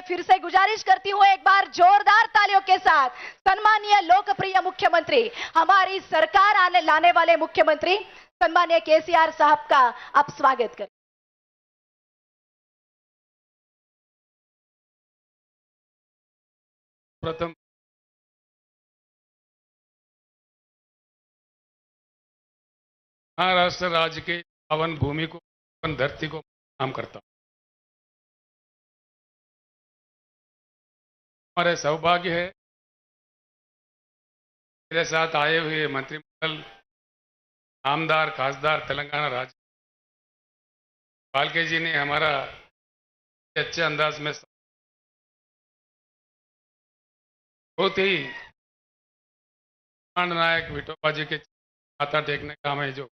फिर से गुजारिश करती हूं एक बार जोरदार तालियों के साथ सम्मानीय लोकप्रिय मुख्यमंत्री, हमारी सरकार आने लाने वाले मुख्यमंत्री सम्मानीय केसीआर साहब का आप स्वागत करें। प्रथम महाराष्ट्र राज्य के पावन भूमि को, पावन धरती को प्रणाम करता हूं। हमारे सौभाग्य है मेरे साथ आए हुए मंत्रिमंडल, आमदार खासदार तेलंगाना राज्य बालके जी ने हमारा अच्छे अंदाज में बहुत ही नायक विठोबा जी के माथा टेकने का हमें जो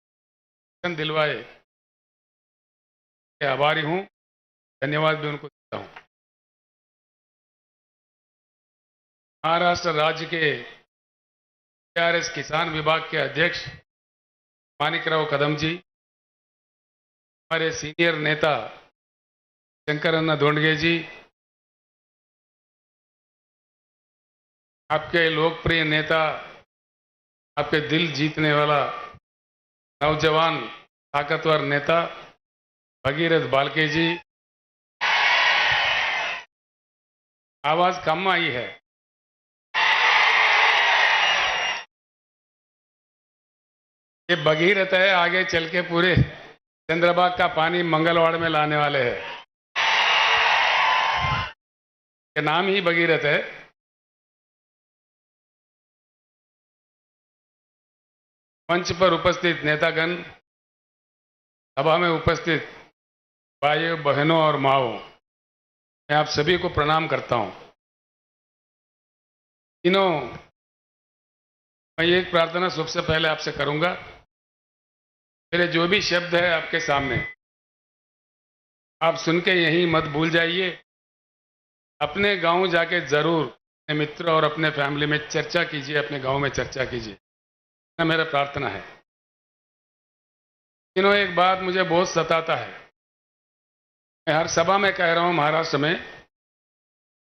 दिलवाए, आभारी हूं, धन्यवाद भी उनको देता हूं। महाराष्ट्र राज्य के टीआरएस किसान विभाग के अध्यक्ष माणिकराव कदम जी, हमारे सीनियर नेता शंकरअण्णा दोंडगे जी, आपके लोकप्रिय नेता, आपके दिल जीतने वाला नौजवान ताकतवर नेता भगीरथ बालके जी, आवाज कम आई है। ये भगीरथ है, आगे चल के पूरे चंद्रबाग का पानी मंगलवाड़ में लाने वाले हैं। ये नाम ही भगीरथ है। मंच पर उपस्थित नेतागण, सभा में उपस्थित भाइयों बहनों और माओ, मैं आप सभी को प्रणाम करता हूं। तीनों, मैं एक प्रार्थना सबसे पहले आपसे करूंगा। मेरे जो भी शब्द है आपके सामने, आप सुन के यहीं मत भूल जाइए। अपने गांव जाके जरूर अपने मित्र और अपने फैमिली में चर्चा कीजिए, अपने गांव में चर्चा कीजिए, ना मेरा प्रार्थना है। तीनों, एक बात मुझे बहुत सताता है, मैं हर सभा में कह रहा हूं महाराष्ट्र में,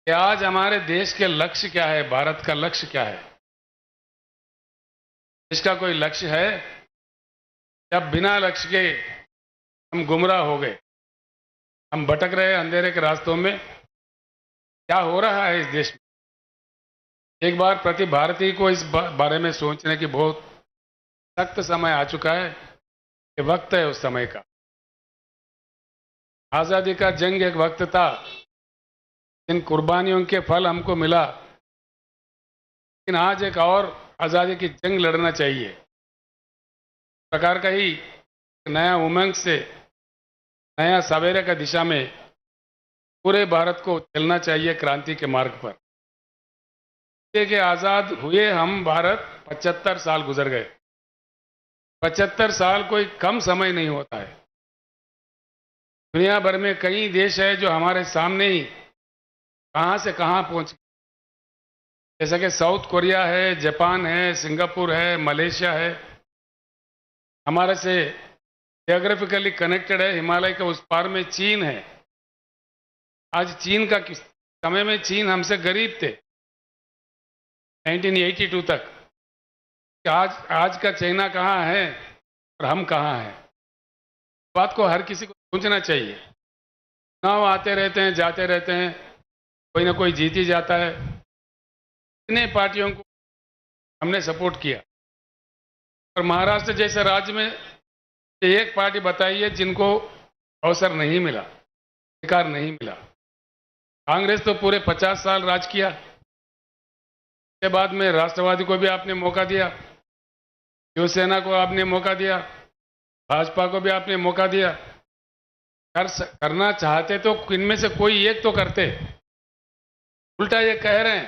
कि आज हमारे देश के लक्ष्य क्या है, भारत का लक्ष्य क्या है। इसका कोई लक्ष्य है या बिना लक्ष्य के हम गुमराह हो गए, हम भटक रहे अंधेरे के रास्तों में। क्या हो रहा है इस देश में? एक बार प्रति भारतीय को इस बारे में सोचने की बहुत सख्त समय आ चुका है। ये वक्त है उस समय का। आजादी का जंग एक वक्त था, इन कुर्बानियों के फल हमको मिला, लेकिन आज एक और आजादी की जंग लड़ना चाहिए। प्रकार का ही नया उमंग से, नया सवेरे का दिशा में पूरे भारत को चलना चाहिए क्रांति के मार्ग पर। देखिए, आजाद हुए हम भारत 75 साल गुजर गए। 75 साल कोई कम समय नहीं होता है। दुनिया भर में कई देश है जो हमारे सामने ही कहां से कहां पहुंच गए, जैसे कि साउथ कोरिया है, जापान है, सिंगापुर है, मलेशिया है। हमारे से जियोग्राफिकली कनेक्टेड है, हिमालय के उस पार में चीन है। आज चीन का समय में चीन हमसे गरीब थे 1982 तक। आज का चाइना कहां है और हम कहां हैं? बात को हर किसी को सोचना चाहिए। चुनाव आते रहते हैं, जाते रहते हैं, कोई ना कोई जीत ही जाता है। इतने पार्टियों को हमने सपोर्ट किया, और महाराष्ट्र जैसे राज्य में एक पार्टी बताइए जिनको अवसर नहीं मिला, अधिकार नहीं मिला। कांग्रेस तो पूरे 50 साल राज किया। के बाद में राष्ट्रवादी को भी आपने मौका दिया, शिवसेना को आपने मौका दिया, भाजपा को भी आपने मौका दिया। करना चाहते तो इनमें से कोई एक तो करते। उल्टा ये कह रहे हैं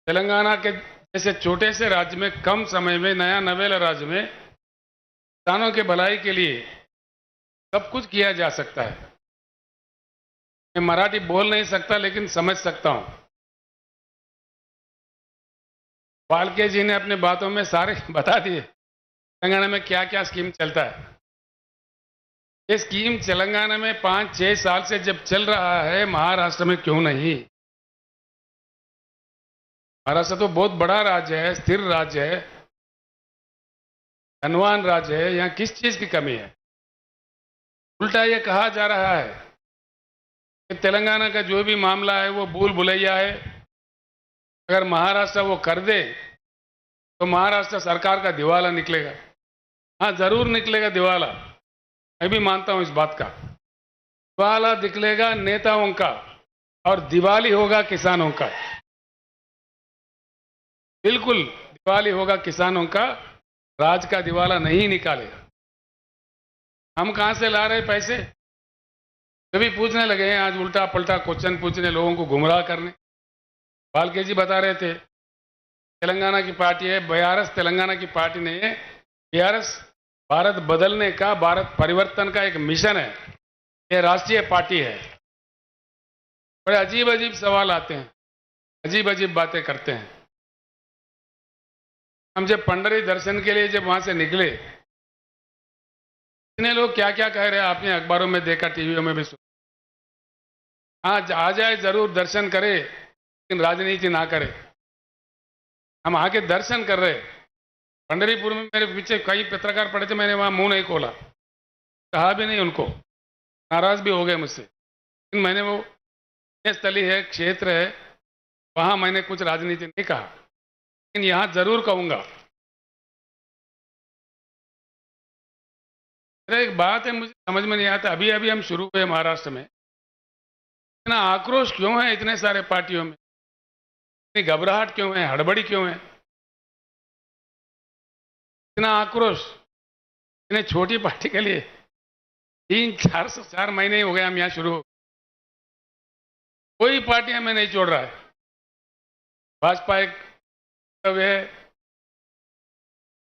तेलंगाना के जैसे छोटे से राज्य में कम समय में, नया नवेला राज्य में किसानों के भलाई के लिए सब कुछ किया जा सकता है। मैं मराठी बोल नहीं सकता, लेकिन समझ सकता हूं। बालके जी ने अपने बातों में सारे बता दिए तेलंगाना में क्या क्या स्कीम चलता है। ये स्कीम तेलंगाना में 5-6 साल से जब चल रहा है, महाराष्ट्र में क्यों नहीं? महाराष्ट्र तो बहुत बड़ा राज्य है, स्थिर राज्य है, धनवान राज्य है, यहाँ किस चीज की कमी है? उल्टा ये कहा जा रहा है कि तेलंगाना का जो भी मामला है वो भूल भुलैया है। अगर महाराष्ट्र वो कर दे तो महाराष्ट्र सरकार का दिवाला निकलेगा। हाँ, जरूर निकलेगा दिवाला, मैं भी मानता हूं इस बात का। दिवाला निकलेगा नेताओं का और दिवाली होगा किसानों का। बिल्कुल दिवाली होगा किसानों का, राज का दिवाला नहीं निकालेगा। हम कहां से ला रहे पैसे? सभी पूछने लगे हैं आज, उल्टा पलटा क्वेश्चन पूछने, लोगों को गुमराह करने। बालके जी बता रहे थे तेलंगाना की पार्टी है बीआरएस, तेलंगाना की पार्टी नहीं है बीआरएस। भारत बदलने का, भारत परिवर्तन का एक मिशन है, ये राष्ट्रीय पार्टी है। बड़े अजीब अजीब सवाल आते हैं, अजीब अजीब बातें करते हैं। हम जब पंडरी दर्शन के लिए जब वहां से निकले, इतने लोग क्या क्या कह रहे हैं, आपने अखबारों में देखा, टीवियों में भी सुना। हाँ, आ जाए जरूर, दर्शन करे, लेकिन राजनीति ना करे। हम आके दर्शन कर रहे। पंडरीपुर में मेरे पीछे कई पत्रकार पड़े थे, मैंने वहां मुंह नहीं खोला, कहा भी नहीं उनको, नाराज भी हो गए मुझसे। लेकिन मैंने वो स्थली है, क्षेत्र है, वहां मैंने कुछ राजनीति नहीं कहा, लेकिन यहां जरूर कहूंगा। एक बात है मुझे समझ में नहीं आता, अभी अभी हम शुरू हुए महाराष्ट्र में, इतना आक्रोश क्यों है इतने सारे पार्टियों में? इतनी घबराहट क्यों है, हड़बड़ी क्यों है, इतना आक्रोश इतने छोटी पार्टी के लिए? 3-4 महीने ही हो गए हम यहां शुरू हो, कोई पार्टी हमें नहीं छोड़ रहा है। भाजपा एक वक्तव्य है,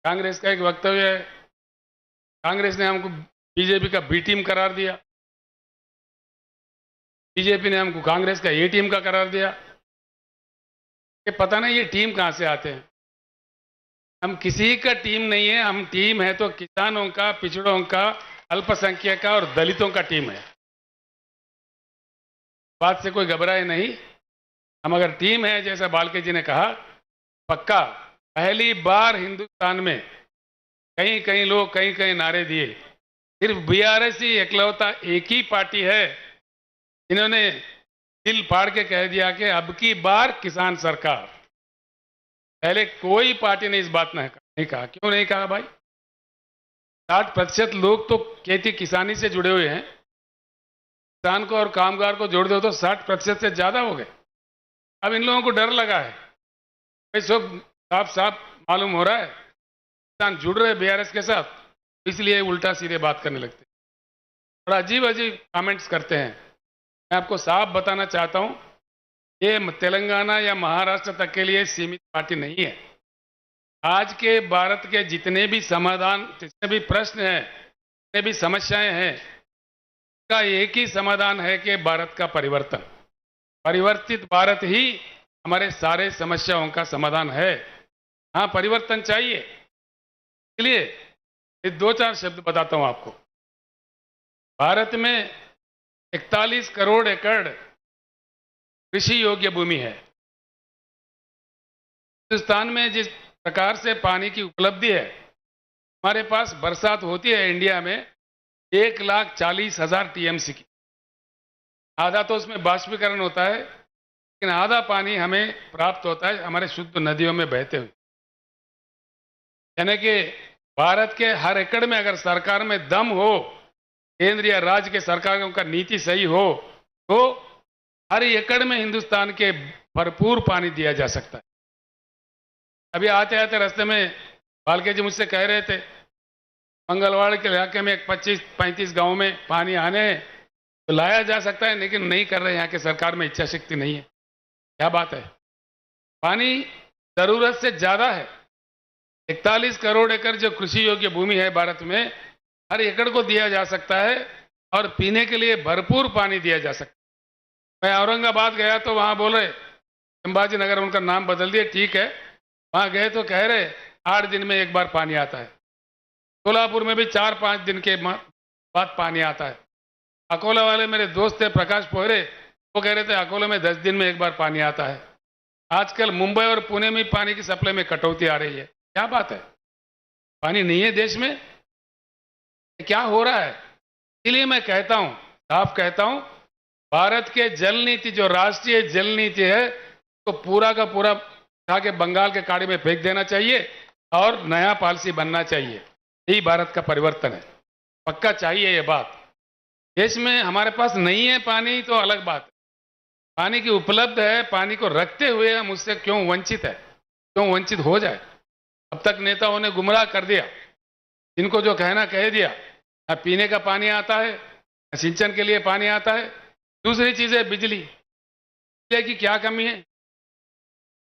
कांग्रेस का एक वक्तव्य है, कांग्रेस ने हमको बीजेपी का बी टीम करार दिया, बीजेपी ने हमको कांग्रेस का ए टीम का करार दिया। ये पता नहीं ये टीम कहां से आते हैं। हम किसी का टीम नहीं है, हम टीम है तो किसानों का, पिछड़ों का, अल्पसंख्यक का और दलितों का टीम है। बात से कोई घबराए नहीं। हम अगर टीम है, जैसा बालके जी ने कहा, पक्का पहली बार हिंदुस्तान में कहीं कहीं लोग कहीं कहीं नारे दिए, सिर्फ बीआरएस ही इकलौता एक ही पार्टी है इन्होंने दिल फाड़ के कह दिया कि अब की बार किसान सरकार। पहले कोई पार्टी ने इस बात नहीं कहा। क्यों नहीं कहा भाई? 60% लोग तो खेती किसानी से जुड़े हुए हैं, किसान को और कामगार को जोड़ दो तो 60% से ज्यादा हो गए। अब इन लोगों को डर लगा है, भाई सब साफ साफ मालूम हो रहा है किसान जुड़ रहे बीआरएस के साथ, इसलिए उल्टा सीधे बात करने लगते, बड़ा अजीब अजीब कमेंट्स करते हैं। मैं आपको साफ बताना चाहता हूं, ये तेलंगाना या महाराष्ट्र तक के लिए सीमित पार्टी नहीं है। आज के भारत के जितने भी समाधान, जितने भी प्रश्न हैं, जितने भी समस्याएं हैं, का एक ही समाधान है कि भारत का परिवर्तन। परिवर्तित भारत ही हमारे सारे समस्याओं का समाधान है। हाँ, परिवर्तन चाहिए। इसलिए ये 2-4 शब्द बताता हूं आपको। भारत में 41 करोड़ एकड़ कृषि योग्य भूमि है। हिंदुस्तान में जिस प्रकार से पानी की उपलब्धि है, हमारे पास बरसात होती है इंडिया में 1,40,000 टीएमसी की। आधा तो उसमें बाष्पीकरण होता है, लेकिन आधा पानी हमें प्राप्त होता है हमारे शुद्ध नदियों में बहते हुए। यानी कि भारत के हर एकड़ में अगर सरकार में दम हो, केंद्र या राज्य के सरकारों का नीति सही हो, तो हर एकड़ में हिंदुस्तान के भरपूर पानी दिया जा सकता है। अभी आते आते रास्ते में बालके जी मुझसे कह रहे थे, मंगलवाड़ के इलाके में 25-35 गांव में पानी आने हैं, तो लाया जा सकता है, लेकिन नहीं कर रहे। यहाँ के सरकार में इच्छा शक्ति नहीं है। क्या बात है? पानी जरूरत से ज्यादा है। 41 करोड़ एकड़ जो कृषि योग्य भूमि है भारत में, हर एकड़ को दिया जा सकता है और पीने के लिए भरपूर पानी दिया जा सकता है। मैं औरंगाबाद गया तो वहां बोले, संभाजी नगर उनका नाम बदल दिया, ठीक है, वहां गए तो कह रहे 8 दिन में एक बार पानी आता है। सोलापुर में भी 4-5 दिन के बाद पानी आता है। अकोला वाले मेरे दोस्त थे प्रकाश पोहरे, वो कह रहे थे अकोला में 10 दिन में एक बार पानी आता है। आजकल मुंबई और पुणे में पानी की सप्लाई में कटौती आ रही है। क्या बात है? पानी नहीं है देश में? क्या हो रहा है? इसलिए मैं कहता हूं, साफ कहता हूं, भारत के जल नीति जो राष्ट्रीय जल नीति है तो पूरा का पूरा उठा के बंगाल के खाड़ी में फेंक देना चाहिए और नया पॉलिसी बनना चाहिए। यही भारत का परिवर्तन है। पक्का चाहिए ये बात। देश में हमारे पास नहीं है पानी तो अलग बात है, पानी की उपलब्ध है, पानी को रखते हुए हम उससे क्यों वंचित है, क्यों वंचित हो जाए? अब तक नेताओं ने गुमराह कर दिया, इनको जो कहना कह दिया। न पीने का पानी आता है, न सिंचन के लिए पानी आता है। दूसरी चीज है बिजली। बिजली की क्या कमी है?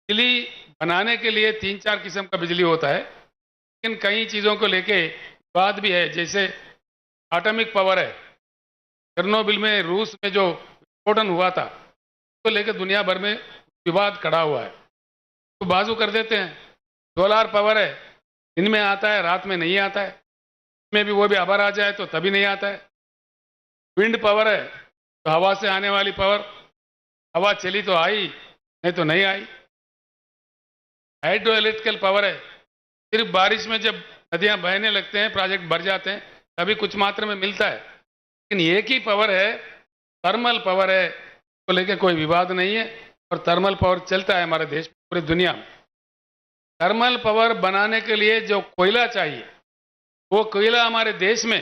बिजली बनाने के लिए 3-4 किस्म का बिजली होता है, लेकिन कई चीजों को लेके विवाद भी है। जैसे एटॉमिक पावर है, चेरनोबिल में रूस में जो विस्फोटन हुआ था तो लेकर दुनिया भर में विवाद खड़ा हुआ है, तो बाजू कर देते हैं। सोलार पावर है, दिन में आता है, रात में नहीं आता है, में भी वो भी आबार आ जाए तो तभी नहीं आता है। विंड पावर है, तो हवा से आने वाली पावर, हवा चली तो आई, नहीं तो नहीं आई। हाइड्रो इलेक्ट्रिकल पावर है, सिर्फ बारिश में जब नदियां बहने लगते हैं, प्रोजेक्ट भर जाते हैं, तभी कुछ मात्रा में मिलता है। लेकिन एक ही पावर है, थर्मल पावर है, तो लेके कोई विवाद नहीं है और थर्मल पावर चलता है हमारे देश में, पूरी दुनिया में। थर्मल पावर बनाने के लिए जो कोयला चाहिए, वो कोयला हमारे देश में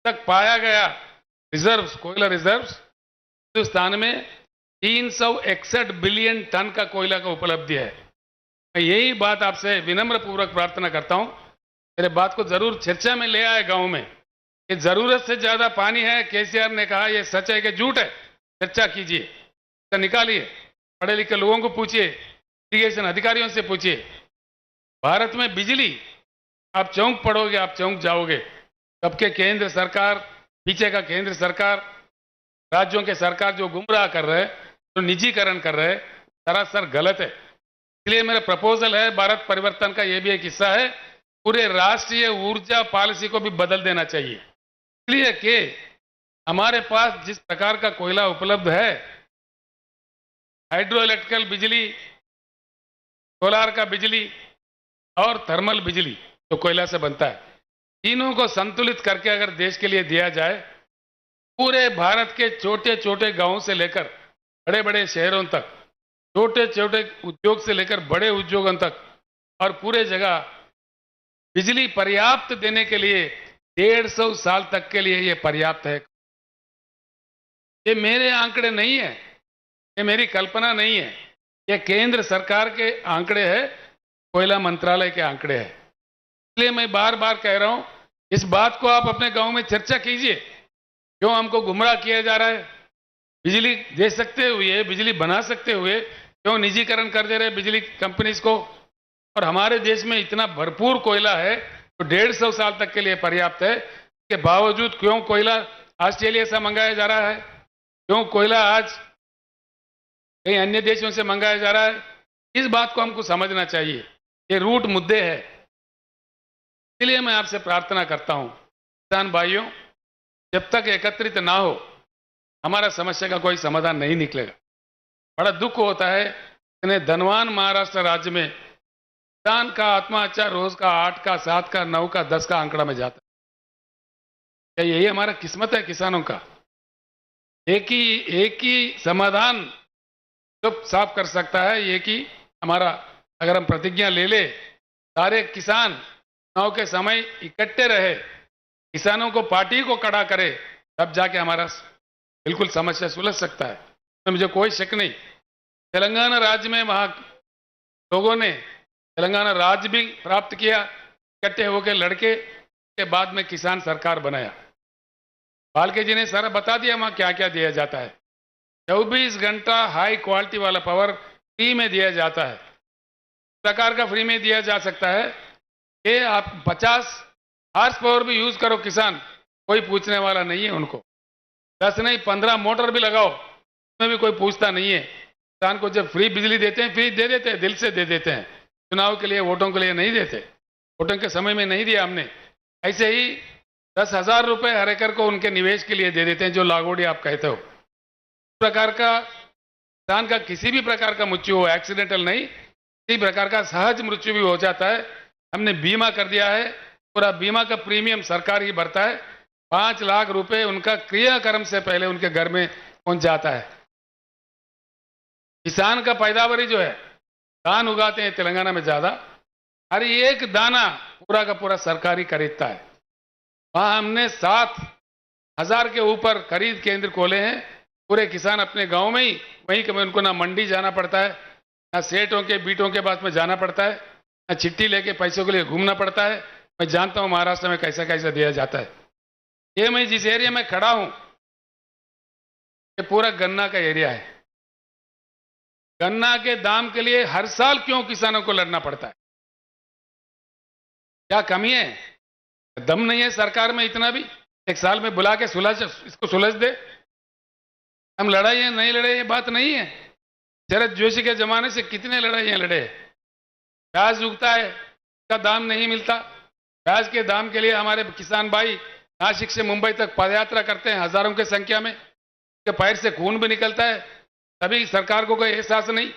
तक पाया गया रिजर्व्स, कोयला रिजर्व्स हिंदुस्तान में 361 बिलियन टन का कोयला का उपलब्धि है। मैं यही बात आपसे विनम्र पूर्वक प्रार्थना करता हूं, मेरे बात को जरूर चर्चा में ले आए गांव में। कि जरूरत से ज्यादा पानी है, केसीआर ने कहा, यह सच है कि झूठ है? चर्चा कीजिए, तो निकालिए, पढ़े लिखे लोगों को पूछिए, इरिगेशन अधिकारियों से पूछिए। भारत में बिजली, आप चौंक पड़ोगे, आप चौंक जाओगे। कब के केंद्र सरकार, पीछे का केंद्र सरकार, राज्यों के सरकार जो गुमराह कर रहे हैं, जो निजीकरण कर रहे हैं, सरासर गलत है। इसलिए मेरा प्रपोजल है, भारत परिवर्तन का यह भी एक हिस्सा है, पूरे राष्ट्रीय ऊर्जा पॉलिसी को भी बदल देना चाहिए। इसलिए कि हमारे पास जिस प्रकार का कोयला उपलब्ध है, हाइड्रो इलेक्ट्रिकल बिजली, सोलार का बिजली और थर्मल बिजली जो कोयला से बनता है, तीनों को संतुलित करके अगर देश के लिए दिया जाए, पूरे भारत के छोटे छोटे गांवों से लेकर बड़े बड़े शहरों तक, छोटे छोटे उद्योग से लेकर बड़े उद्योगों तक, और पूरे जगह बिजली पर्याप्त देने के लिए 150 साल तक के लिए यह पर्याप्त है। ये मेरे आंकड़े नहीं है, ये मेरी कल्पना नहीं है, ये केंद्र सरकार के आंकड़े हैं, कोयला मंत्रालय के आंकड़े हैं। इसलिए मैं बार बार कह रहा हूं, इस बात को आप अपने गांव में चर्चा कीजिए। क्यों हमको गुमराह किया जा रहा है? बिजली दे सकते हुए, बिजली बना सकते हुए क्यों निजीकरण कर दे रहे बिजली कंपनीज को? और हमारे देश में इतना भरपूर कोयला है तो 150 साल तक के लिए पर्याप्त है, के बावजूद क्यों कोयला ऑस्ट्रेलिया से मंगाया जा रहा है? क्यों कोयला आज कई अन्य देशों से मंगाया जा रहा है? इस बात को हमको समझना चाहिए। ये रूट मुद्दे हैं। इसलिए मैं आपसे प्रार्थना करता हूं, किसान भाइयों, जब तक एकत्रित ना हो, हमारा समस्या का कोई समाधान नहीं निकलेगा। बड़ा दुख होता है, इतने धनवान महाराष्ट्र राज्य में किसान का आत्महत्या रोज का 8 का 7 का 9 का 10 का आंकड़ा में जाता है। क्या यही हमारा किस्मत है किसानों का? एक ही समाधान जो साफ कर सकता है, एक ही हमारा, अगर हम प्रतिज्ञा ले ले, सारे किसान चुनाव के समय इकट्ठे रहे, किसानों को पार्टी को खड़ा करे, तब जाके हमारा बिल्कुल समस्या सुलझ सकता है। तो मुझे कोई शक नहीं। तेलंगाना राज्य में वहां लोगों ने तेलंगाना राज्य भी प्राप्त किया, इकट्ठे होकर लड़के के बाद में किसान सरकार बनाया। बालके जी ने सारा बता दिया वहां क्या क्या दिया जाता है। 24 घंटा हाई क्वालिटी वाला पावर फ्री में दिया जाता है। प्रकार का फ्री में दिया जा सकता है कि आप 50 हार्स पावर भी यूज करो किसान, कोई पूछने वाला नहीं है उनको। 10 नहीं 15 मोटर भी लगाओ, उसमें भी कोई पूछता नहीं है। किसान को जब फ्री बिजली देते हैं, फ्री दे देते हैं, दिल से दे देते हैं। चुनाव के लिए, वोटों के लिए नहीं देते, वोटों के समय में नहीं दिया हमने। ऐसे ही 10,000 रुपए हर एकड़ को उनके निवेश के लिए दे देते हैं, जो लागोड़ी आप कहते हो। इस प्रकार का किसान का किसी भी प्रकार का मृत्यु हो, एक्सीडेंटल नहीं, किसी प्रकार का सहज मृत्यु भी हो जाता है, हमने बीमा कर दिया है। पूरा बीमा का प्रीमियम सरकार ही भरता है। 5 लाख रुपए उनका क्रियाक्रम से पहले उनके घर में पहुंच जाता है। किसान का पैदावारी जो है, धान उगाते हैं तेलंगाना में ज्यादा, हर एक दाना पूरा का पूरा सरकारी खरीदता है। वहां हमने 7,000 के ऊपर खरीद केंद्र खोले हैं। पूरे किसान अपने गांव में ही, वहीं कभी उनको ना मंडी जाना पड़ता है, ना सेठों के बीटों के पास में जाना पड़ता है, ना चिट्ठी लेके पैसों के लिए घूमना पड़ता है। मैं जानता हूं महाराष्ट्र में कैसा कैसा दिया जाता है। ये मैं जिस एरिया में खड़ा हूं, ये पूरा गन्ना का एरिया है। गन्ना के दाम के लिए हर साल क्यों किसानों को लड़ना पड़ता है? क्या कमी है? दम नहीं है सरकार में इतना भी? एक साल में बुला के इसको सुलझ दे। हम लड़ाई है नहीं लड़े, ये बात नहीं है। शरद जोशी के जमाने से कितने लड़ाइयां लड़े। प्याज उगता है, उसका दाम नहीं मिलता। प्याज के दाम के लिए हमारे किसान भाई नासिक से मुंबई तक पदयात्रा करते हैं, हजारों की संख्या में। के पैर से खून भी निकलता है, तभी सरकार को कोई एहसास नहीं।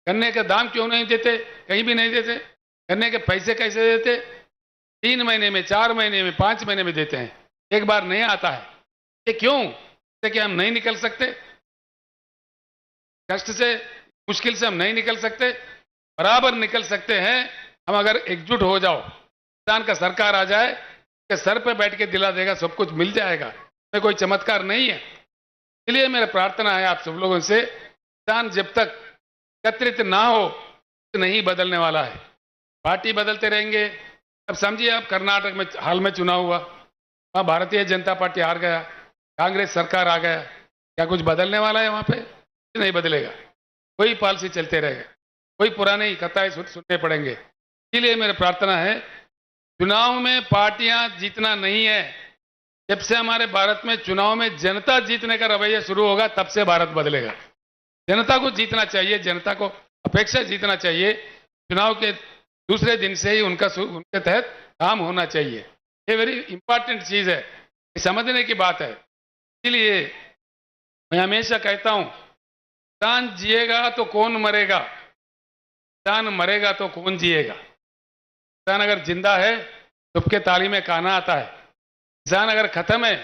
गन्ने के दाम क्यों नहीं देते? कहीं भी नहीं देते। गन्ने के पैसे कैसे देते? 3 महीने में, 4 महीने में, 5 महीने में देते हैं, एक बार नहीं आता है। ये क्यों? कि हम नहीं निकल सकते, कष्ट से, मुश्किल से हम नहीं निकल सकते? बराबर निकल सकते हैं हम अगर एकजुट हो जाओ। किसान का सरकार आ जाए, के सर पे बैठ के दिला देगा, सब कुछ मिल जाएगा। इसमें कोई चमत्कार नहीं है। इसलिए मेरा प्रार्थना है आप सब लोगों से, किसान जब तक एकत्रित ना हो तो नहीं बदलने वाला है। पार्टी बदलते रहेंगे। अब समझिए, आप कर्नाटक में हाल में चुनाव हुआ, वहां भारतीय जनता पार्टी हार गया, कांग्रेस सरकार आ गया। क्या कुछ बदलने वाला है वहां पे? नहीं बदलेगा। कोई पॉलिसी चलते रहेगा, कोई पुराने ही कथाएं सुनने पड़ेंगे। इसलिए मेरी प्रार्थना है, चुनाव में पार्टियां जीतना नहीं है। जब से हमारे भारत में चुनाव में जनता जीतने का रवैया शुरू होगा, तब से भारत बदलेगा। जनता को जीतना चाहिए, जनता को अपेक्षा जीतना चाहिए। चुनाव के दूसरे दिन से ही उनके तहत काम होना चाहिए। ये वेरी इंपॉर्टेंट चीज है, ये समझने की बात है। इसलिए मैं हमेशा कहता हूं, किसान जिएगा तो कौन मरेगा, किसान मरेगा तो कौन जिएगा। किसान अगर जिंदा है, सबके ताली में खाना आता है। किसान अगर खत्म है,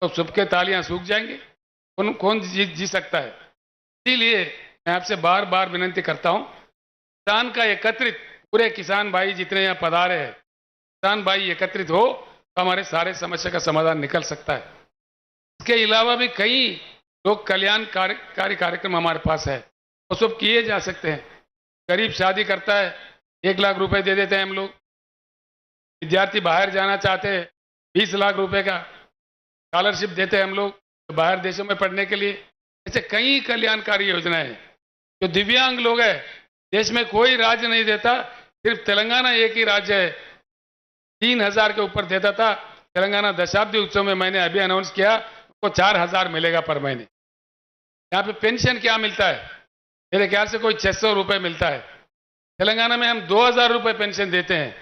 तो सबके तालियां सूख जाएंगे। कौन जी सकता है? इसीलिए मैं आपसे बार बार विनती करता हूं, किसान का एकत्रित, पूरे किसान भाई जितने यहाँ पधारे हैं, किसान भाई एकत्रित हो तो हमारे सारे समस्या का समाधान निकल सकता है। इसके अलावा भी कई लोक कल्याणकारी कार्यक्रम हमारे पास है, वो सब किए जा सकते हैं। गरीब शादी करता है, 1 लाख रुपए दे देते हैं हम लोग। विद्यार्थी बाहर जाना चाहते हैं, 20 लाख रुपए का स्कॉलरशिप देते हैं हम लोग बाहर देशों में पढ़ने के लिए। ऐसे कई कल्याणकारी योजनाएं हैं। जो दिव्यांग लोग हैं, देश में कोई राज्य नहीं देता, सिर्फ तेलंगाना एक ही राज्य है 3,000 के ऊपर देता था। तेलंगाना दशाब्दी उत्सव में मैंने अभी अनाउंस किया, उसको 4,000 मिलेगा पर महीने। यहाँ पे पेंशन क्या मिलता है? मेरे ख्याल से कोई 600 रुपए मिलता है। तेलंगाना में हम 2,000 रुपए पेंशन देते हैं।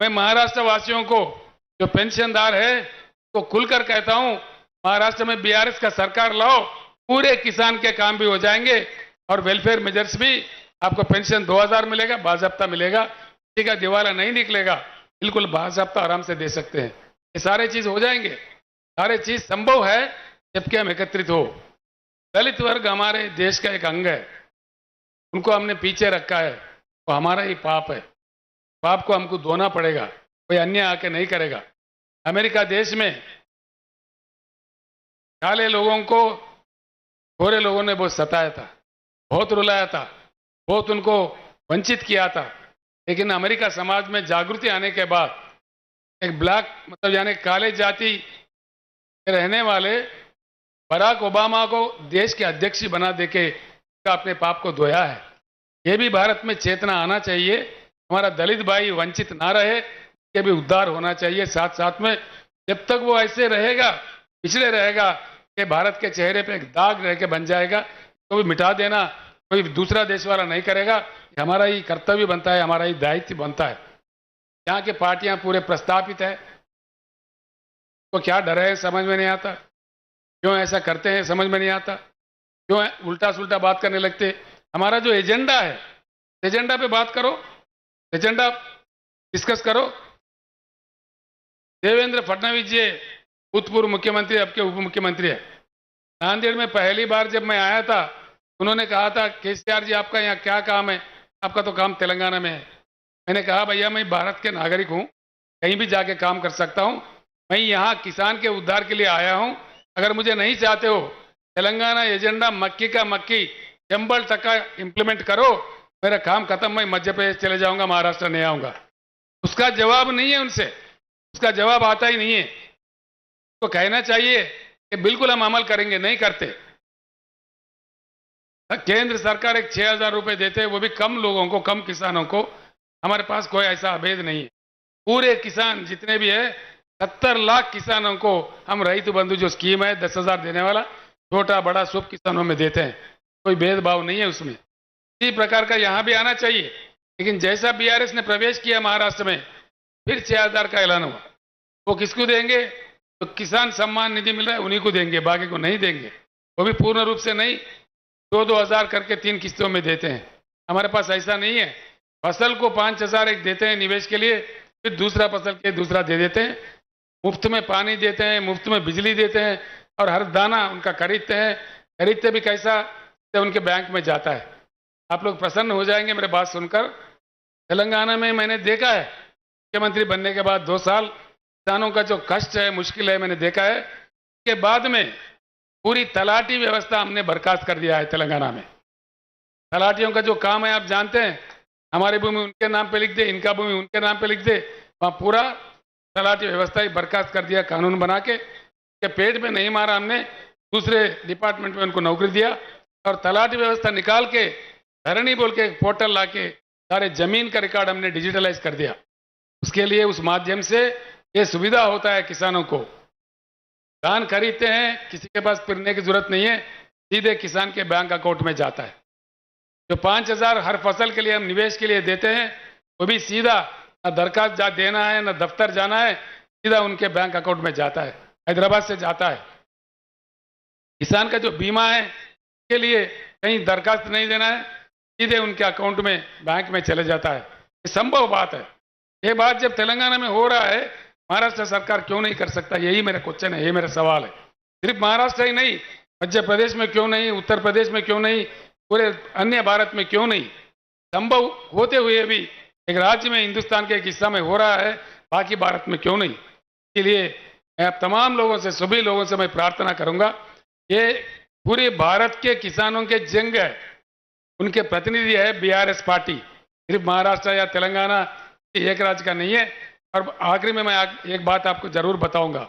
मैं महाराष्ट्र वासियों को, जो पेंशनदार है, तो खुलकर कहता हूं, महाराष्ट्र में बीआरएस का सरकार लाओ, पूरे किसान के काम भी हो जाएंगे और वेलफेयर मेजर्स भी। आपको पेंशन 2,000 मिलेगा, बाजाब्ता मिलेगा, किसी का दिवाला नहीं निकलेगा, बिल्कुल बाजाब्ता आराम से दे सकते हैं। ये सारे चीज हो जाएंगे, सारे चीज संभव है जबकि हम एकत्रित हो। दलित वर्ग हमारे देश का एक अंग है, उनको हमने पीछे रखा है, वो हमारा ही पाप है। पाप को हमको धोना पड़ेगा, कोई अन्य आके नहीं करेगा। अमेरिका देश में काले लोगों को गोरे लोगों ने बहुत सताया था, बहुत रुलाया था, बहुत उनको वंचित किया था। लेकिन अमेरिका समाज में जागृति आने के बाद एक ब्लैक, मतलब यानी काले जाति के रहने वाले बराक ओबामा को देश के अध्यक्ष बना देके अपने पाप को धोया है। ये भी भारत में चेतना आना चाहिए, हमारा दलित भाई वंचित ना रहे, ये भी उद्धार होना चाहिए। साथ साथ में जब तक वो ऐसे रहेगा, पिछड़े रहेगा, कि भारत के चेहरे पे एक दाग रह के बन जाएगा, तो भी मिटा देना कोई दूसरा देश वाला नहीं करेगा। ये हमारा ही कर्तव्य बनता है, हमारा ही दायित्व बनता है। यहाँ की पार्टियां पूरे प्रस्तापित है, तो क्या डर है समझ में नहीं आता, क्यों ऐसा करते हैं समझ में नहीं आता, क्यों उल्टा सुल्टा बात करने लगते। हमारा जो एजेंडा है, एजेंडा पे बात करो, एजेंडा डिस्कस करो। देवेंद्र फडणवीस जी भूतपूर्व मुख्यमंत्री, अब के उप मुख्यमंत्री है। नांदेड़ में पहली बार जब मैं आया था, उन्होंने कहा था केसीआर जी आपका यहाँ क्या काम है, आपका तो काम तेलंगाना में है। मैंने कहा भैया मैं भारत के नागरिक हूँ, कहीं भी जाके काम कर सकता हूँ, मैं यहाँ किसान के उद्धार के लिए आया हूँ। अगर मुझे नहीं चाहते हो, तेलंगाना एजेंडा मक्की का मक्की चंबल तक का इम्प्लीमेंट करो, मेरा काम खत्म, मैं मध्य प्रदेश चले जाऊंगा, महाराष्ट्र नहीं आऊंगा। उसका जवाब नहीं है उनसे, उसका जवाब आता ही नहीं है। तो कहना चाहिए कि बिल्कुल हम अमल करेंगे, नहीं करते। केंद्र सरकार एक 6,000 रुपए देते हैं, वो भी कम लोगों को, कम किसानों को। हमारे पास कोई ऐसा अभेद नहीं है। पूरे किसान जितने भी है 70 लाख किसानों को हम रईतु बंधु जो स्कीम है 10,000 देने वाला, छोटा बड़ा सब किसानों में देते हैं, कोई भेदभाव नहीं है उसमें। इसी प्रकार का यहां भी आना चाहिए। लेकिन जैसा बीआरएस ने प्रवेश किया महाराष्ट्र में, फिर 6,000 का ऐलान हुआ, वो किसको देंगे? तो किसान सम्मान निधि मिल रहा है उन्हीं को देंगे, बाकी को नहीं देंगे। वो भी पूर्ण रूप से नहीं, 2-2 हजार करके 3 किस्तों में देते हैं। हमारे पास ऐसा नहीं है। फसल को 5,000 एक देते हैं निवेश के लिए, फिर दूसरा फसल के दूसरा दे देते हैं। मुफ्त में पानी देते हैं, मुफ्त में बिजली देते हैं, और हर दाना उनका खरीदते हैं। खरीदते भी कैसा? तो उनके बैंक में जाता है। आप लोग प्रसन्न हो जाएंगे मेरे बात सुनकर। तेलंगाना में मैंने देखा है, मुख्यमंत्री बनने के बाद 2 साल किसानों का जो कष्ट है, मुश्किल है, मैंने देखा है। के बाद में पूरी तलाटी व्यवस्था हमने बर्खास्त कर दिया है तेलंगाना में। तलाटियों का जो काम है आप जानते हैं, हमारी भूमि उनके नाम पे लिख दे, इनका भूमि उनके नाम पे लिख दे, वहां पूरा तलाटी व्यवस्था ही बर्खास्त कर दिया कानून बना के पेट में नहीं मारा हमने, दूसरे डिपार्टमेंट में उनको नौकरी दिया। और तलाटी व्यवस्था निकाल के धरणी बोल के पोर्टल ला के सारे जमीन का रिकॉर्ड हमने डिजिटलाइज कर दिया। उसके लिए उस माध्यम से ये सुविधा होता है किसानों को। धान खरीदते हैं, किसी के पास फिरने की जरूरत नहीं है, सीधे किसान के बैंक अकाउंट में जाता है। जो 5,000 हर फसल के लिए हम निवेश के लिए देते हैं, वो भी सीधा न दरखास्त देना है न दफ्तर जाना है, सीधा उनके बैंक अकाउंट में जाता है, हैदराबाद से जाता है। किसान का जो बीमा है के लिए कहीं दरखास्त नहीं देना है, सीधे उनके अकाउंट में बैंक में चले जाता है। ये संभव बात है। ये बात जब तेलंगाना में हो रहा है, महाराष्ट्र सरकार क्यों नहीं कर सकता? यही मेरा क्वेश्चन है, यही मेरा सवाल है। सिर्फ महाराष्ट्र ही नहीं, मध्य प्रदेश में क्यों नहीं, उत्तर प्रदेश में क्यों नहीं, पूरे अन्य भारत में क्यों नहीं? संभव होते हुए भी एक राज्य में, हिंदुस्तान के एक हिस्सा में हो रहा है, बाकी भारत में क्यों नहीं? इसके लिए मैं आप तमाम लोगों से, सभी लोगों से मैं प्रार्थना करूंगा, ये पूरे भारत के किसानों के जंग है, उनके प्रतिनिधि है बीआरएस पार्टी, सिर्फ महाराष्ट्र या तेलंगाना एक राज्य का नहीं है। और आखिरी में मैं एक बात आपको जरूर बताऊंगा।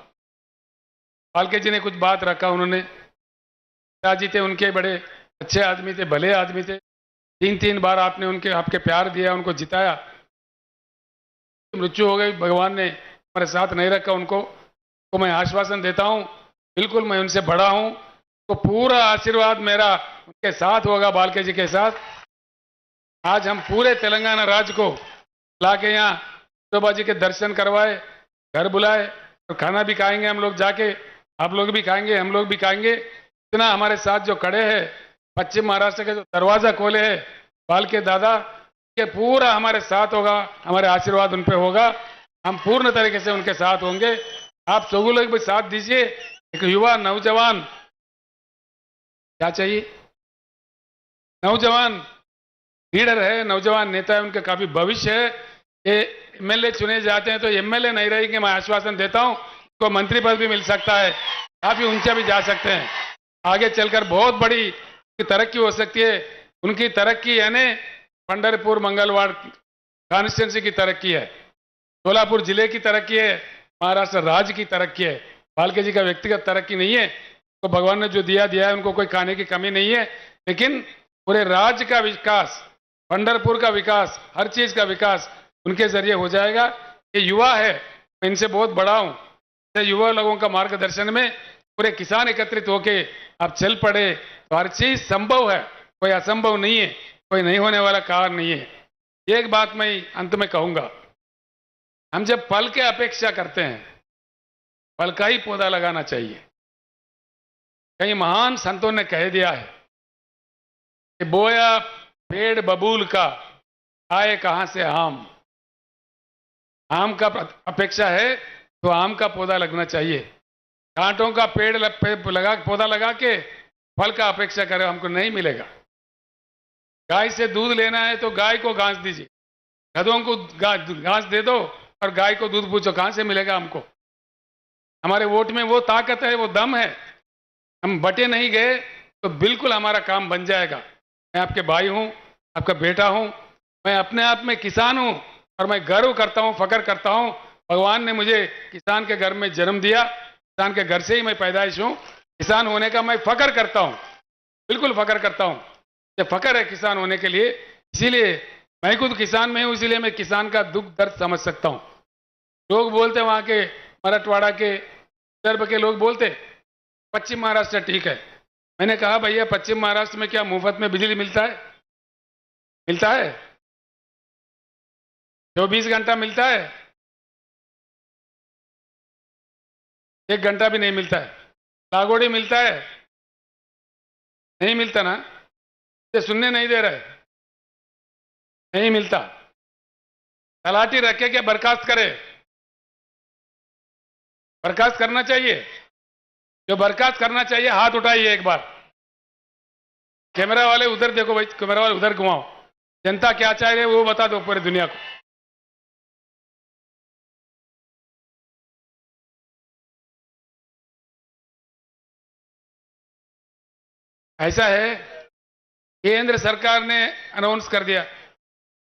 पालके जी ने कुछ बात रखा, उन्होंने पिताजी थे उनके, बड़े अच्छे आदमी थे, भले आदमी थे, 3-3 बार आपने आपके प्यार दिया, उनको जिताया, मृत्यु हो गई, भगवान ने हमारे साथ नहीं रखा उनको। तो मैं आश्वासन देता हूं, बिल्कुल मैं उनसे बड़ा हूं, तो पूरा आशीर्वाद मेरा उनके साथ होगा, बालके जी के साथ। आज हम पूरे तेलंगाना राज्य को लाके यहाँ शोभा जी के दर्शन करवाए, घर बुलाए, और खाना भी खाएंगे हम लोग जाके, आप लोग भी खाएंगे, हम लोग भी खाएंगे। इतना हमारे साथ जो खड़े हैं, पश्चिम महाराष्ट्र के जो दरवाजा खोले हैं बालके दादा के, पूरा हमारे साथ होगा, हमारे आशीर्वाद उन पे होगा, हम पूर्ण तरीके से उनके साथ होंगे। आप सब लोग भी साथ दीजिए। एक युवा नौजवान क्या चाहिए? नौजवान लीडर है, नौजवान नेता है, उनके काफी भविष्य है। ये एमएलए चुने जाते हैं तो एमएलए नहीं रहेंगे, मैं आश्वासन देता हूं, को मंत्री पद भी मिल सकता है, काफी ऊंचा भी जा सकते हैं। आगे चलकर बहुत बड़ी तरक्की हो सकती है। उनकी तरक्की यानी पंढरपुर मंगलवार कॉन्स्टिट्यूंसी की तरक्की है, सोलापुर जिले की तरक्की है, महाराष्ट्र राज्य की तरक्की है। बालके जी का व्यक्तिगत तरक्की नहीं है, तो भगवान ने जो दिया है, उनको कोई खाने की कमी नहीं है, लेकिन पूरे राज्य का विकास, पंढरपुर का विकास, हर चीज का विकास उनके जरिए हो जाएगा। ये युवा है, मैं इनसे बहुत बड़ा हूं, युवा लोगों का मार्गदर्शन में पूरे किसान एकत्रित होके आप चल पड़े तो हर चीज संभव है, कोई असंभव नहीं है, कोई नहीं होने वाला कारण नहीं है। एक बात मैं अंत में कहूंगा, हम जब फल के अपेक्षा करते हैं, फल का ही पौधा लगाना चाहिए। कई महान संतों ने कह दिया है कि बोया पेड़ बबूल का, आए कहां से आम। आम का अपेक्षा है तो आम का पौधा लगना चाहिए। कांटों का पेड़ पौधा लगा के फल का अपेक्षा करें, हमको नहीं मिलेगा। गाय से दूध लेना है तो गाय को घास दीजिए, गधों को घास दे दो और गाय को दूध पूछो, कहां से मिलेगा हमको। हमारे वोट में वो ताकत है, वो दम है। हम बटे नहीं गए तो बिल्कुल हमारा काम बन जाएगा। मैं आपके भाई हूं, आपका बेटा हूं, मैं अपने आप में किसान हूं और मैं गर्व करता हूं, फख्र करता हूं। भगवान ने मुझे किसान के घर में जन्म दिया, किसान के घर से ही मैं पैदाइश हूं। किसान होने का मैं फख्र करता हूं, बिल्कुल फख्र करता हूं। ये फख्र है किसान होने के लिए। इसीलिए मैं खुद किसान में हूं, इसीलिए मैं किसान का दुख दर्द समझ सकता हूं। लोग बोलते वहां के मराठवाड़ा के, विदर्भ के लोग बोलते पश्चिम महाराष्ट्र ठीक है। मैंने कहा भैया पश्चिम महाराष्ट्र में क्या मुफ्त में बिजली मिलता है? मिलता है? 24 घंटा मिलता है? 1 घंटा भी नहीं मिलता है। लागोड़ी मिलता है? नहीं मिलता ना। ये सुनने नहीं दे रहे, नहीं मिलता। तलाटी रखे क्या बर्खास्त करे? बर्खास्त करना चाहिए। जो बर्खास्त करना चाहिए हाथ उठाइए एक बार। कैमरा वाले उधर देखो भाई, कैमरा वाले उधर घुमाओ। जनता क्या चाह रही है वो बता दो पूरी दुनिया को। ऐसा है, केंद्र सरकार ने अनाउंस कर दिया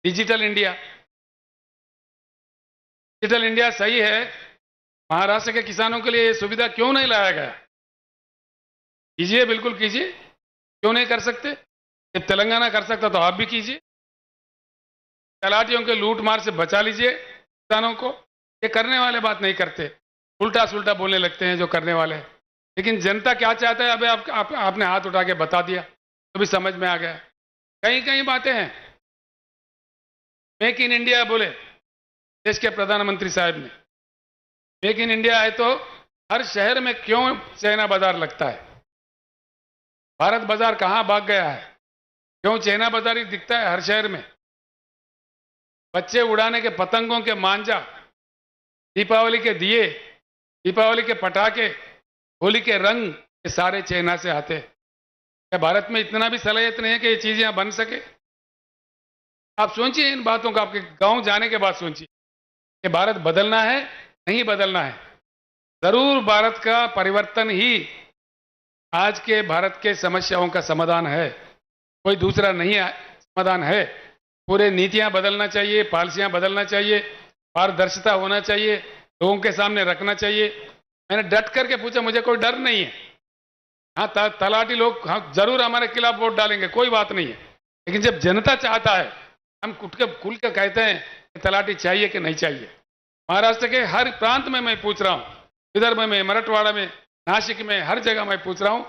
डिजिटल इंडिया। डिजिटल इंडिया सही है, महाराष्ट्र के किसानों के लिए ये सुविधा क्यों नहीं लाया गया? कीजिए, बिल्कुल कीजिए, क्यों नहीं कर सकते? जब तेलंगाना कर सकता तो आप भी कीजिए। तलाटियों के लूट मार से बचा लीजिए किसानों को। ये करने वाले बात नहीं करते, उल्टा सुल्टा बोलने लगते हैं जो करने वाले। लेकिन जनता क्या चाहता है अभी आपने हाथ उठा के बता दिया तो भी समझ में आ गया। कई कई बातें हैं। मेक इन इंडिया बोले देश के प्रधानमंत्री साहब ने। मेक इन इंडिया है तो हर शहर में क्यों चाइना बाजार लगता है? भारत बाजार कहां भाग गया है? क्यों चाइना बाजार ही दिखता है हर शहर में? बच्चे उड़ाने के पतंगों के मांझा, दीपावली के दिए, दीपावली के पटाखे, होली के रंग, ये सारे चाइना से आते हैं। क्या भारत में इतना भी सलाहियत नहीं है कि ये चीज यहां बन सके? आप सोचिए इन बातों का, आपके गांव जाने के बाद सोचिए कि भारत बदलना है, नहीं बदलना है। जरूर भारत का परिवर्तन ही आज के भारत के समस्याओं का समाधान है, कोई दूसरा नहीं समाधान है। पूरे नीतियां बदलना चाहिए, पॉलिसियां बदलना चाहिए, पारदर्शिता होना चाहिए, लोगों के सामने रखना चाहिए। मैंने डट करके पूछा, मुझे कोई डर नहीं है। हाँ, तलाटी लोग हाँ जरूर हमारे खिलाफ वोट डालेंगे, कोई बात नहीं है। लेकिन जब जनता चाहता है, हम खुल के कहते हैं कि तलाटी चाहिए कि नहीं चाहिए। महाराष्ट्र के हर प्रांत में मैं पूछ रहा हूं, विदर्भ में, मराठवाड़ा में, नासिक में, हर जगह मैं पूछ रहा हूं।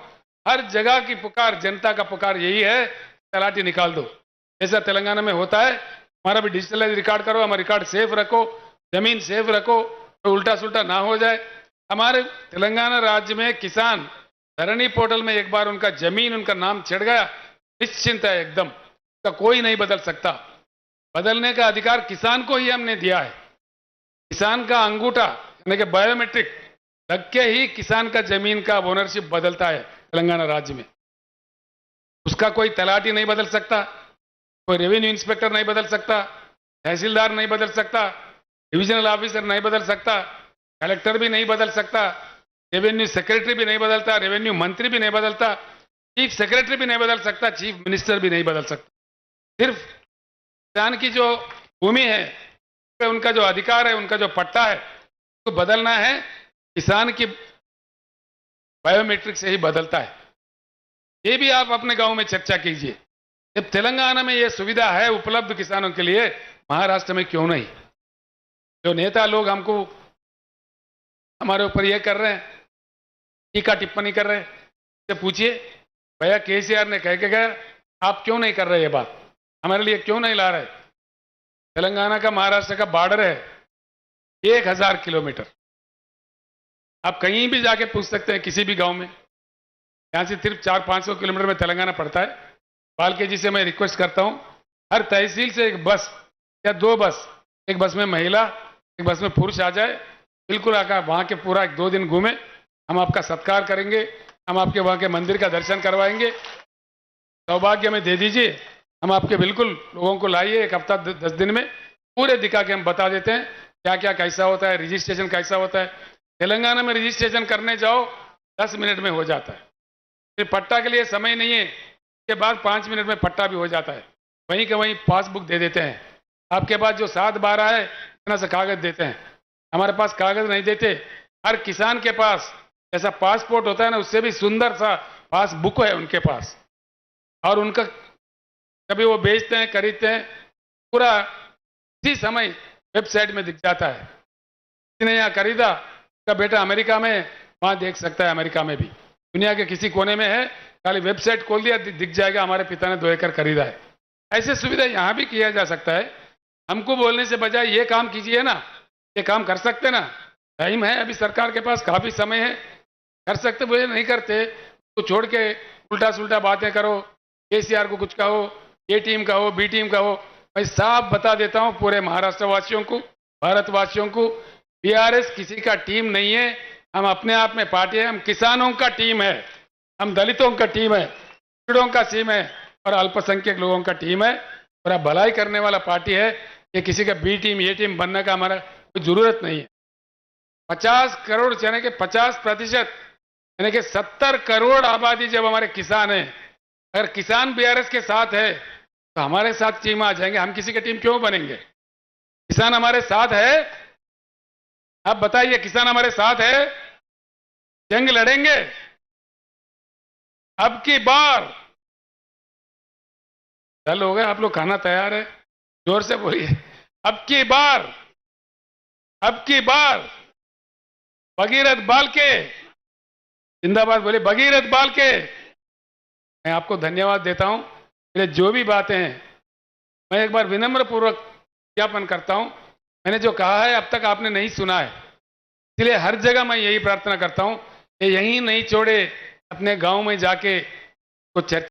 हर जगह की पुकार, जनता का पुकार यही है, तलाटी निकाल दो। जैसा तेलंगाना में होता है, हमारा भी डिजिटलाइज रिकॉर्ड करो, हमारा रिकॉर्ड सेफ रखो, जमीन सेफ रखो, तो उल्टा सुल्टा ना हो जाए। हमारे तेलंगाना राज्य में किसान धरनी पोर्टल में एक बार उनका जमीन, उनका नाम छिड़ गया, निश्चिंत है एकदम, उसका कोई नहीं बदल सकता। बदलने का अधिकार किसान को ही हमने दिया है। किसान का अंगूठा यानी कि बायोमेट्रिक लग के ही किसान का जमीन का ओनरशिप बदलता है तेलंगाना राज्य में। उसका कोई तलाटी नहीं बदल सकता, कोई रेवेन्यू इंस्पेक्टर नहीं बदल सकता, तहसीलदार नहीं बदल सकता, डिविजनल ऑफिसर नहीं बदल सकता, कलेक्टर भी नहीं बदल सकता, रेवेन्यू सेक्रेटरी भी नहीं बदलता, रेवेन्यू मंत्री भी नहीं बदलता, चीफ सेक्रेटरी भी नहीं बदल सकता, चीफ मिनिस्टर भी नहीं बदल सकता। सिर्फ किसान की जो भूमि है, उनका जो अधिकार है, उनका जो पट्टा है, उसको बदलना है, किसान की बायोमेट्रिक से ही बदलता है। ये भी आप अपने गांव में चर्चा कीजिए। जब तेलंगाना में ये सुविधा है उपलब्ध किसानों के लिए, महाराष्ट्र में क्यों नहीं? जो नेता लोग हमको हमारे ऊपर ये कर रहे हैं, टीका टिप्पणी कर रहे हैं, से पूछिए भैया केसीआर ने कह के गया, आप क्यों नहीं कर रहे ये बात? हमारे लिए क्यों नहीं ला रहे? तेलंगाना का महाराष्ट्र का बॉर्डर है 1000 किलोमीटर। आप कहीं भी जाके पूछ सकते हैं, किसी भी गांव में। यहाँ से सिर्फ 400-500 किलोमीटर में तेलंगाना पड़ता है। बालके जी से मैं रिक्वेस्ट करता हूँ, हर तहसील से एक बस या 2 बस, एक बस में महिला, एक बस में पुरुष आ जाए, बिल्कुल आकर वहाँ के पूरा 2 दिन घूमे। हम आपका सत्कार करेंगे, हम आपके वहाँ के मंदिर का दर्शन करवाएंगे। सौभाग्य में दे दीजिए, हम आपके बिल्कुल लोगों को लाइए, 1 हफ्ता 10 दिन में पूरे दिखा के हम बता देते हैं क्या क्या कैसा होता है, रजिस्ट्रेशन कैसा होता है। तेलंगाना में रजिस्ट्रेशन करने जाओ 10 मिनट में हो जाता है, फिर पट्टा के लिए समय नहीं है, के बाद 5 मिनट में पट्टा भी हो जाता है। वहीं के वहीं पासबुक दे देते हैं। आपके पास जो 7-12 है, इतना सा कागज देते हैं। हमारे पास कागज नहीं देते। हर किसान के पास ऐसा पासपोर्ट होता है ना, उससे भी सुंदर सा पासबुक है उनके पास। और उनका कभी वो बेचते हैं, खरीदते हैं, पूरा इसी समय वेबसाइट में दिख जाता है। किसने यहाँ खरीदा, उसका बेटा अमेरिका में, वहां देख सकता है। अमेरिका में भी, दुनिया के किसी कोने में है, खाली वेबसाइट खोल दिया, दिख जाएगा हमारे पिता ने 2 एकड़ खरीदा है। ऐसे सुविधा यहाँ भी किया जा सकता है। हमको बोलने से बजाय ये काम कीजिए ना, ये काम कर सकते ना, टाइम है अभी सरकार के पास, काफी समय है, कर सकते। बोले नहीं करते तो छोड़ के उल्टा सुल्टा बातें करो, केसीआर को कुछ कहो, ए टीम का हो, बी टीम का हो। मैं साफ बता देता हूं पूरे महाराष्ट्र वासियों को, भारतवासियों को, बीआरएस किसी का टीम नहीं है। हम अपने आप में पार्टी है, हम किसानों का टीम है, हम दलितों का टीम है, पिछड़ों का टीम है और अल्पसंख्यक लोगों का टीम है। और अब भलाई करने वाला पार्टी है। ये किसी का बी टीम, ए टीम बनने का हमारा कोई जरूरत नहीं है। 50 करोड़ यानी कि 50% यानी कि 70 करोड़ आबादी जब हमारे किसान हैं, अगर किसान बीआरएस के साथ है तो हमारे साथ टीम आ जाएंगे। हम किसी की टीम क्यों बनेंगे? किसान हमारे साथ है। आप बताइए, किसान हमारे साथ है, जंग लड़ेंगे। अब की बार चल हो गए आप लोग, खाना तैयार है, जोर से बोलिए। अब की बार भगीरथ बालके जिंदाबाद बोलिए, भगीरथ बालके। मैं आपको धन्यवाद देता हूं। मेरे जो भी बातें हैं, मैं एक बार विनम्र पूर्वक ज्ञापन करता हूं, मैंने जो कहा है अब तक आपने नहीं सुना है, इसलिए हर जगह मैं यही प्रार्थना करता हूं कि यहीं नहीं छोड़े, अपने गांव में जाके कुछ चर्चा